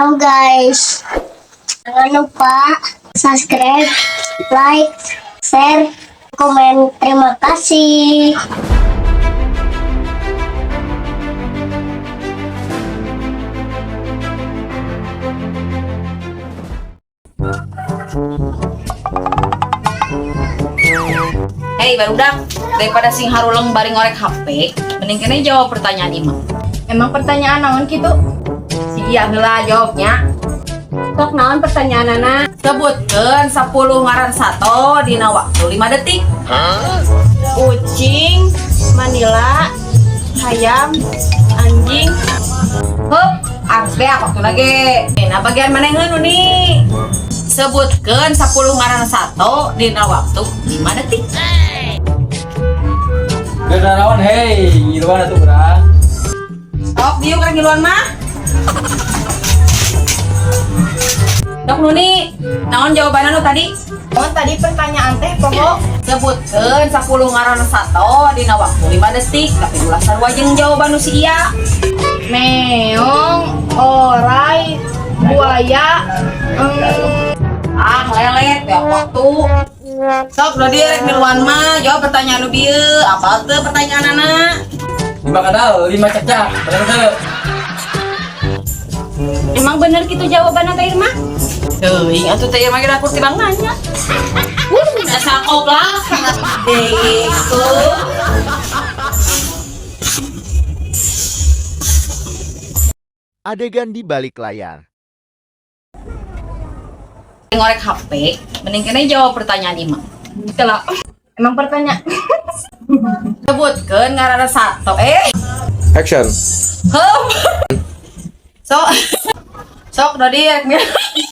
Halo guys, jangan lupa subscribe, like, share, komen. Terima kasih. Hei barudak, daripada sing haruleng bari ngorek HP, mending kene jawab pertanyaan Ima. Emang pertanyaan naon gitu? Si iya heula jawabnya. Sok naon pertanyaan anak? Sebutkeun 10 ngaran sato dina waktu 5 detik. Kucing, Manila, ayam, anjing. Hup, arbe aku tuh lagi. Nah bagian mana yang nih? Sebutkeun 10 ngaran sato dina waktu 5 detik. Gak hei, ngiluan atuh urang. Sok dieu keur ngiluan mah. Dok Nuni, naon jawabanna nu tadi? Oh tadi pertanyaan teh pokok Sebutkeun 10 ngaran sato dina waktu 5 detik. Tapi ulah sarua jeung jawaban nu si iya. meong, orai, buaya, Ah, lelet ya waktu. Sok udah direk miluan mah, jawab pertanyaan lu bieu. Apa tuh pertanyaan anak? 5 kadal, 5 cecak, bener tuh. emang bener gitu jawabannya teh Irma? Teuing atuh teh mah aku tibang nanya. Dasar oblak sangat itu. Adegan di balik layar. Ngorek HP, mending kene jawab pertanyaan Ima. Gitu lah. Emang pertanyaan Sebutkeun ngaran sato. Action. Sok. Sok udah direk